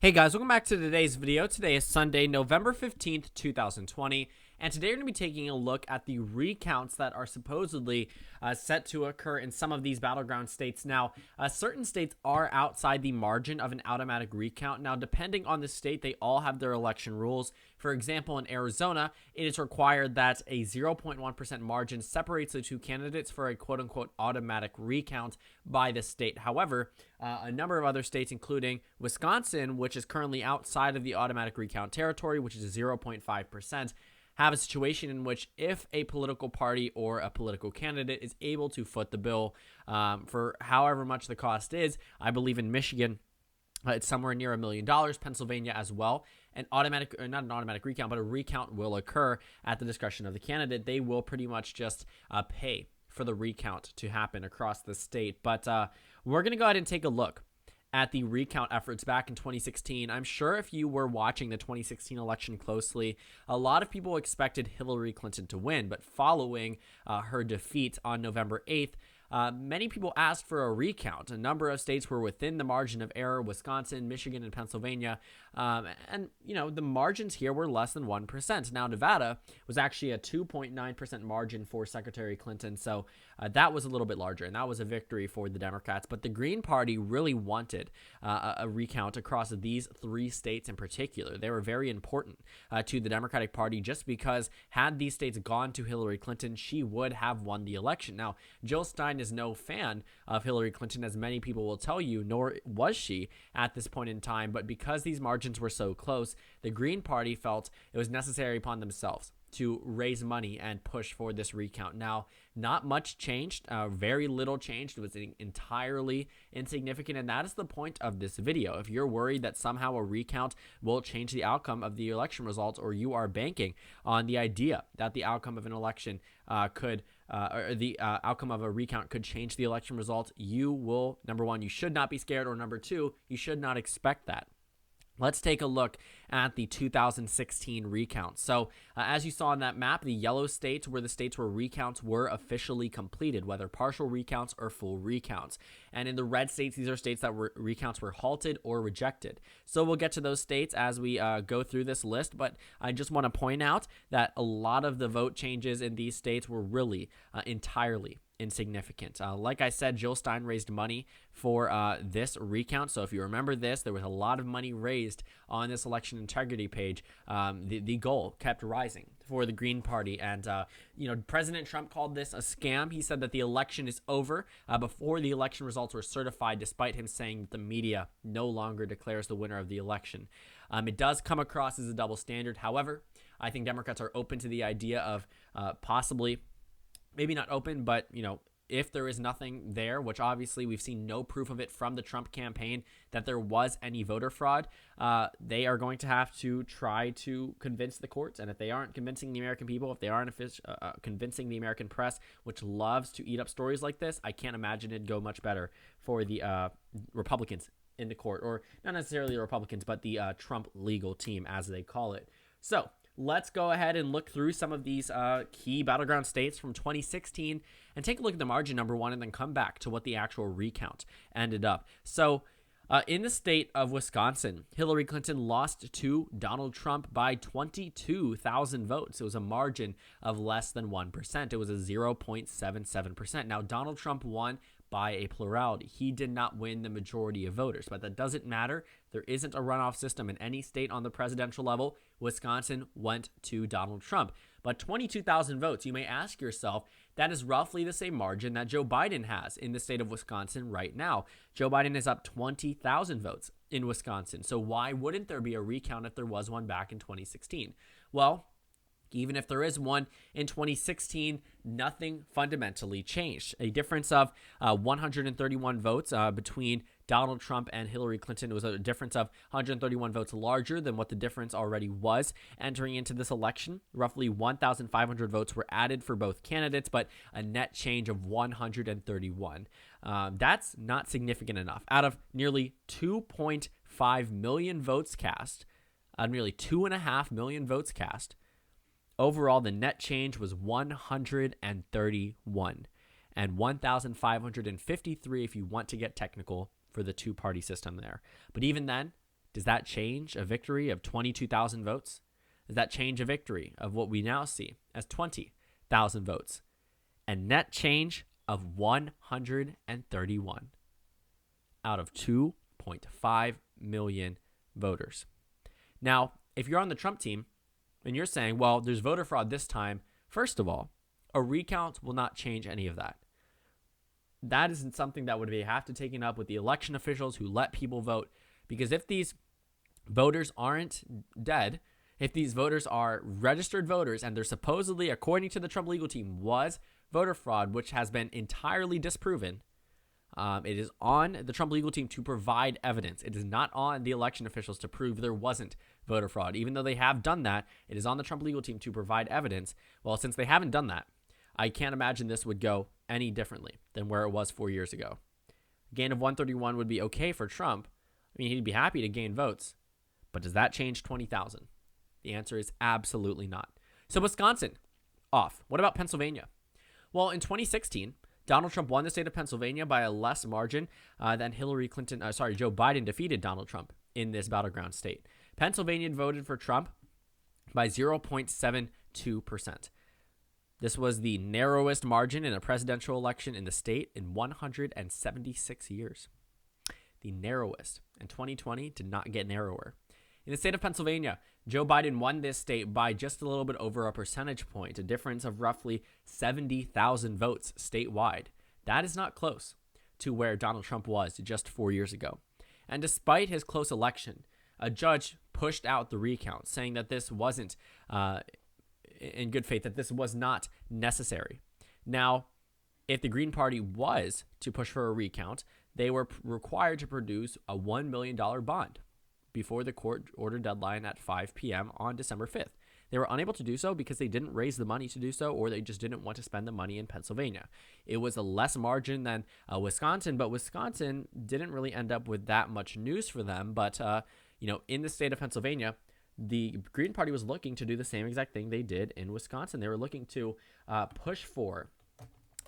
Hey guys, welcome back to today's video. Today is Sunday, November 15th, 2020, and today we're going to be taking a look at the recounts that are supposedly set to occur in some of these battleground states. Now, certain states are outside the margin of an automatic recount. Now, depending on the state, they all have their election rules. For example, in Arizona, it is required that a 0.1% margin separates the two candidates for a quote-unquote automatic recount by the state. However, a number of other states, including Wisconsin, which is currently outside of the automatic recount territory, which is 0.5%, have a situation in which if a political party or a political candidate is able to foot the bill for however much the cost is, I believe in Michigan, it's somewhere near $1 million, Pennsylvania as well. An automatic, or not an automatic recount, but a recount will occur at the discretion of the candidate. They will pretty much just pay for the recount to happen across the state. But we're going to go ahead and take a look at the recount efforts back in 2016. I'm sure if you were watching the 2016 election closely, a lot of people expected Hillary Clinton to win, but following her defeat on November 8th, many people asked for a recount. A number of states were within the margin of error: Wisconsin, Michigan, and Pennsylvania. And, you know, the margins here were less than 1%. Now, Nevada was actually a 2.9% margin for Secretary Clinton. So that was a little bit larger, and that was a victory for the Democrats. But the Green Party really wanted a recount across these three states in particular. They were very important to the Democratic Party just because had these states gone to Hillary Clinton, she would have won the election. Now, Jill Stein is no fan of Hillary Clinton, as many people will tell you, nor was she at this point in time. But because these margins were so close, the Green Party felt it was necessary upon themselves to raise money and push for this recount. Now, not much changed, very little changed. It was entirely insignificant, and that is the point of this video. If you're worried that somehow a recount will change the outcome of the election results, or you are banking on the idea that the outcome of an election or the outcome of a recount could change the election results, you will, number one, you should not be scared, or number two, you should not expect that. Let's take a look at the 2016 recount. So as you saw on that map, the yellow states were the states where recounts were officially completed, whether partial recounts or full recounts. And in the red states, these are states that recounts were halted or rejected. So we'll get to those states as we go through this list, but I just want to point out that a lot of the vote changes in these states were really entirely insignificant. Like I said, Jill Stein raised money for this recount. So if you remember this, there was a lot of money raised on this election integrity page. The goal kept rising for the Green Party. And, President Trump called this a scam. He said that the election is over before the election results were certified, despite him saying that the media no longer declares the winner of the election. It does come across as a double standard. However, I think Democrats are open to the idea of possibly, maybe not open, but, if there is nothing there, which obviously we've seen no proof of it from the Trump campaign that there was any voter fraud, they are going to have to try to convince the courts. And if they aren't convincing the American people, if they aren't convincing the American press, which loves to eat up stories like this, I can't imagine it'd go much better for the Republicans in the court, or not necessarily the Republicans, but the Trump legal team, as they call it. So let's go ahead and look through some of these key battleground states from 2016 and take a look at the margin, number one, and then come back to what the actual recount ended up. So in the state of Wisconsin, Hillary Clinton lost to Donald Trump by 22,000 votes. It was a margin of less than 1%. It was a 0.77%. Now, Donald Trump won by a plurality. He did not win the majority of voters, but that doesn't matter. There isn't a runoff system in any state on the presidential level. Wisconsin went to Donald Trump. But 22,000 votes, you may ask yourself, that is roughly the same margin that Joe Biden has in the state of Wisconsin right now. Joe Biden is up 20,000 votes in Wisconsin. So why wouldn't there be a recount if there was one back in 2016? Well, even if there is one in 2016, nothing fundamentally changed. A difference of 131 votes between Donald Trump and Hillary Clinton was a difference of 131 votes larger than what the difference already was entering into this election. Roughly 1,500 votes were added for both candidates, but a net change of 131. That's not significant enough. Out of nearly 2.5 million votes cast, nearly 2.5 million votes cast, overall, the net change was 131 and 1,553 if you want to get technical for the two-party system there. But even then, Does that change a victory of 22,000 votes? Does that change a victory of what we now see as 20,000 votes? A net change of 131 out of 2.5 million voters. Now, if you're on the Trump team and you're saying, well, there's voter fraud this time, first of all, a recount will not change any of that. That isn't something that would have to taken up with the election officials who let people vote, because if these voters aren't dead, if these voters are registered voters and they're supposedly, according to the Trump legal team, was voter fraud, which has been entirely disproven, it is on the Trump legal team to provide evidence. It is not on the election officials to prove there wasn't voter fraud. Even though they have done that, it is on the Trump legal team to provide evidence. Well, since they haven't done that, I can't imagine this would go any differently than where it was 4 years ago. A gain of 131 would be okay for Trump. I mean, he'd be happy to gain votes. But does that change 20,000? The answer is absolutely not. So Wisconsin, off. What about Pennsylvania? Well, in 2016, Donald Trump won the state of Pennsylvania by a less margin than Joe Biden defeated Donald Trump in this battleground state. Pennsylvania voted for Trump by 0.72%. This was the narrowest margin in a presidential election in the state in 176 years. The narrowest. And 2020 did not get narrower. In the state of Pennsylvania, Joe Biden won this state by just a little bit over a percentage point, a difference of roughly 70,000 votes statewide. That is not close to where Donald Trump was just 4 years ago. And despite his close election, a judge pushed out the recount, saying that this wasn't in good faith, that this was not necessary. Now, if the Green Party was to push for a recount, they were required to produce a $1 million bond before the court order deadline at 5 p.m. on December 5th. They were unable to do so because they didn't raise the money to do so, or they just didn't want to spend the money in Pennsylvania. It was a less margin than Wisconsin, but Wisconsin didn't really end up with that much news for them. But, in the state of Pennsylvania, the Green Party was looking to do the same exact thing they did in Wisconsin. They were looking to push for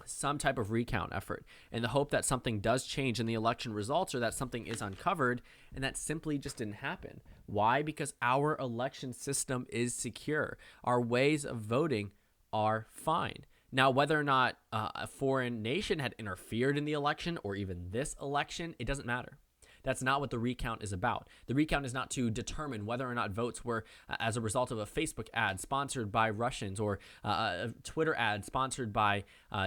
some type of recount effort in the hope that something does change in the election results, or that something is uncovered, and that simply just didn't happen. Why? Because our election system is secure. Our ways of voting are fine. Now, whether or not a foreign nation had interfered in the election or even this election, it doesn't matter. That's not what the recount is about. The recount is not to determine whether or not votes were as a result of a Facebook ad sponsored by Russians or a Twitter ad sponsored by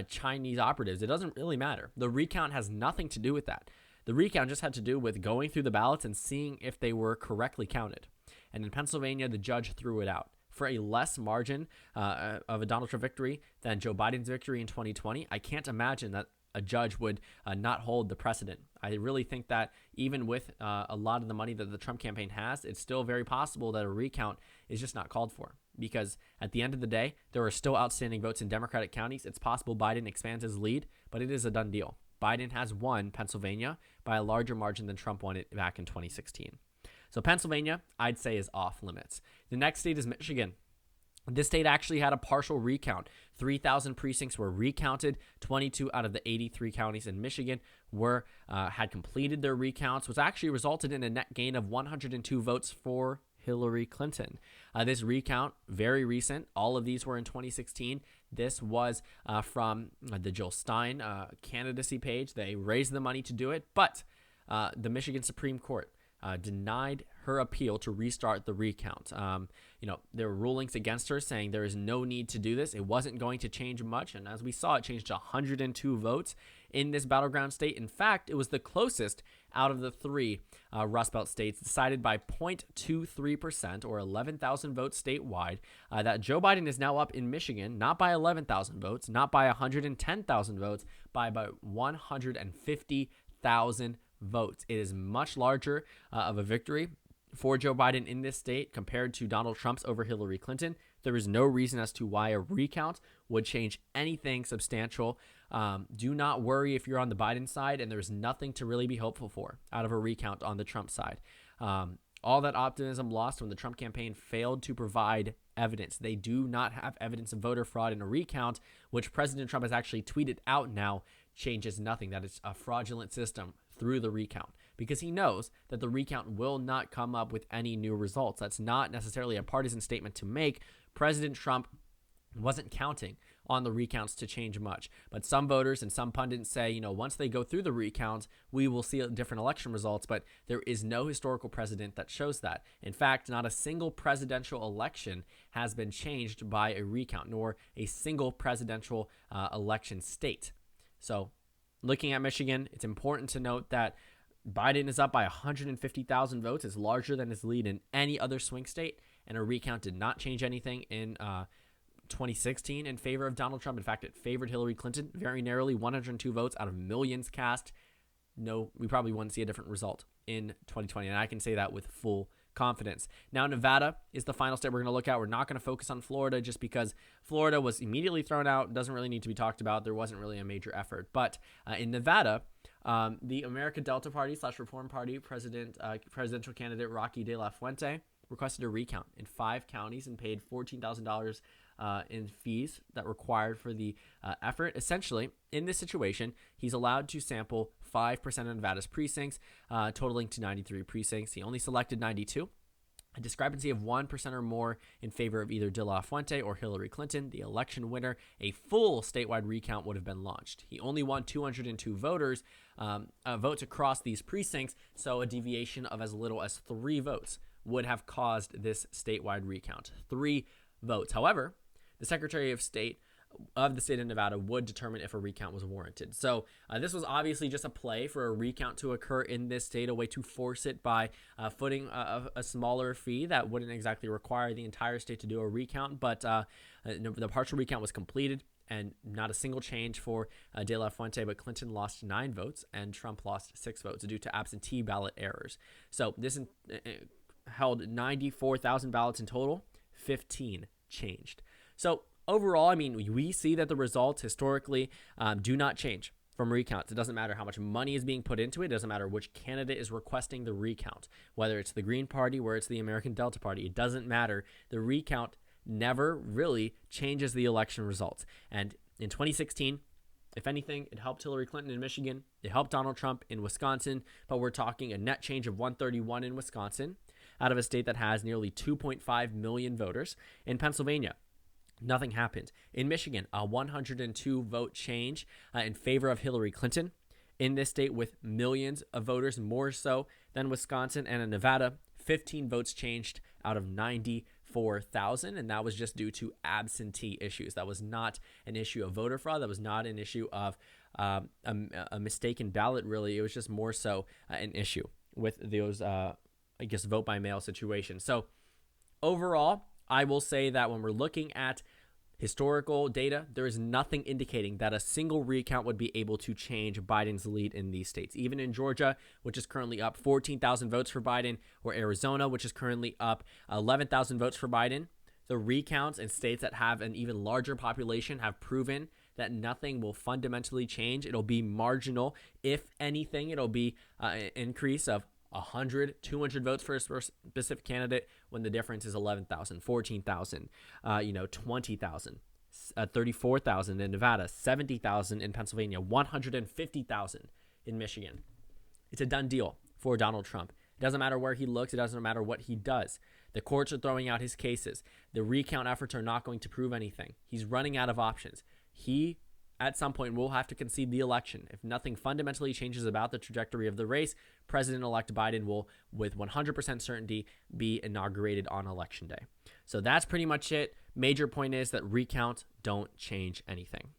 Chinese operatives. It doesn't really matter. The recount has nothing to do with that. The recount just had to do with going through the ballots and seeing if they were correctly counted. And in Pennsylvania, the judge threw it out. For a less margin of a Donald Trump victory than Joe Biden's victory in 2020, I can't imagine that a judge would not hold the precedent. I really think that even with a lot of the money that the Trump campaign has, it's still very possible that a recount is just not called for. Because at the end of the day, there are still outstanding votes in Democratic counties. It's possible Biden expands his lead, but it is a done deal. Biden has won Pennsylvania by a larger margin than Trump won it back in 2016. So Pennsylvania, I'd say, is off limits. The next state is Michigan. This state actually had a partial recount. 3,000 precincts were recounted. 22 out of the 83 counties in Michigan had completed their recounts, which actually resulted in a net gain of 102 votes for Hillary Clinton. This recount, very recent. All of these were in 2016. This was from the Jill Stein candidacy page. They raised the money to do it, but the Michigan Supreme Court denied her appeal to restart the recount. There were rulings against her saying there is no need to do this. It wasn't going to change much. And as we saw, it changed 102 votes in this battleground state. In fact, it was the closest out of the three Rust Belt states, decided by 0.23% or 11,000 votes statewide, that Joe Biden is now up in Michigan, not by 11,000 votes, not by 110,000 votes, by about 150,000 votes. It is much larger of a victory for Joe Biden in this state compared to Donald Trump's over Hillary Clinton. There is no reason as to why a recount would change anything substantial. Do not worry if you're on the Biden side, and there's nothing to really be hopeful for out of a recount on the Trump side. All that optimism lost when the Trump campaign failed to provide evidence. They do not have evidence of voter fraud in a recount, which President Trump has actually tweeted out now changes nothing. That it's a fraudulent system through the recount. because he knows that the recount will not come up with any new results. That's not necessarily a partisan statement to make. President Trump wasn't counting on the recounts to change much. But some voters and some pundits say, once they go through the recounts, we will see different election results. But there is no historical precedent that shows that. In fact, not a single presidential election has been changed by a recount, nor a single presidential election state. So looking at Michigan, it's important to note that Biden is up by 150,000 votes. It's larger than his lead in any other swing state. And a recount did not change anything in 2016 in favor of Donald Trump. In fact, it favored Hillary Clinton very narrowly, 102 votes out of millions cast. No, we probably wouldn't see a different result in 2020, and I can say that with full confidence. Now, Nevada is the final state we're going to look at. We're not going to focus on Florida just because Florida was immediately thrown out, doesn't really need to be talked about. There wasn't really a major effort. But in Nevada, the American Delta Party / Reform Party presidential candidate Rocky De La Fuente requested a recount in 5 counties and paid $14,000 in fees that required for the effort. Essentially, in this situation, he's allowed to sample 5% of Nevada's precincts, totaling to 93 precincts. He only selected 92. A discrepancy of 1% or more in favor of either De La Fuente or Hillary Clinton, the election winner, a full statewide recount would have been launched. He only won 202 votes across these precincts, so a deviation of as little as 3 votes would have caused this statewide recount. 3 votes. However, the Secretary of State of the state of Nevada would determine if a recount was warranted. So this was obviously just a play for a recount to occur in this state, a way to force it by footing a smaller fee that wouldn't exactly require the entire state to do a recount. But the partial recount was completed, and not a single change for De La Fuente, but Clinton lost 9 votes and Trump lost 6 votes due to absentee ballot errors. So this held 94,000 ballots in total, 15 changed. So overall, I mean, we see that the results historically do not change from recounts. It doesn't matter how much money is being put into it. It doesn't matter which candidate is requesting the recount, whether it's the Green Party or it's the American Delta Party. It doesn't matter. The recount never really changes the election results. And in 2016, if anything, it helped Hillary Clinton in Michigan. It helped Donald Trump in Wisconsin. But we're talking a net change of 131 in Wisconsin, out of a state that has nearly 2.5 million voters. In Pennsylvania, nothing happened. In Michigan, a 102 vote change in favor of Hillary Clinton. In this state with millions of voters, more so than Wisconsin. And in Nevada, 15 votes changed out of 94,000. And that was just due to absentee issues. That was not an issue of voter fraud. That was not an issue of a mistaken ballot, really. It was just more so an issue with those vote by mail situation. So overall, I will say that when we're looking at historical data, there is nothing indicating that a single recount would be able to change Biden's lead in these states. Even in Georgia, which is currently up 14,000 votes for Biden, or Arizona, which is currently up 11,000 votes for Biden, the recounts in states that have an even larger population have proven that nothing will fundamentally change. It'll be marginal. If anything, it'll be an increase of 100, 200 votes for a specific candidate when the difference is 11,000, 14,000, 20,000, 34,000 in Nevada, 70,000 in Pennsylvania, 150,000 in Michigan. It's a done deal for Donald Trump. It doesn't matter where he looks. It doesn't matter what he does. The courts are throwing out his cases. The recount efforts are not going to prove anything. He's running out of options. He, at some point, will have to concede the election. If nothing fundamentally changes about the trajectory of the race, President-elect Biden will, with 100% certainty, be inaugurated on Election Day. So that's pretty much it. Major point is that recounts don't change anything.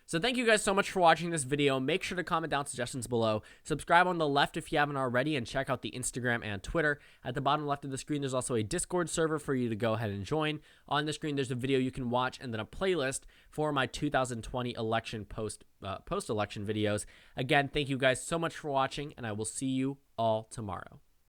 So thank you guys so much for watching this video. Make sure to comment down suggestions below. Subscribe on the left if you haven't already, and check out the Instagram and Twitter. At the bottom left of the screen, there's also a Discord server for you to go ahead and join. On the screen, there's a video you can watch, and then a playlist for my 2020 election post-election videos. Again, thank you guys so much for watching, and I will see you all tomorrow.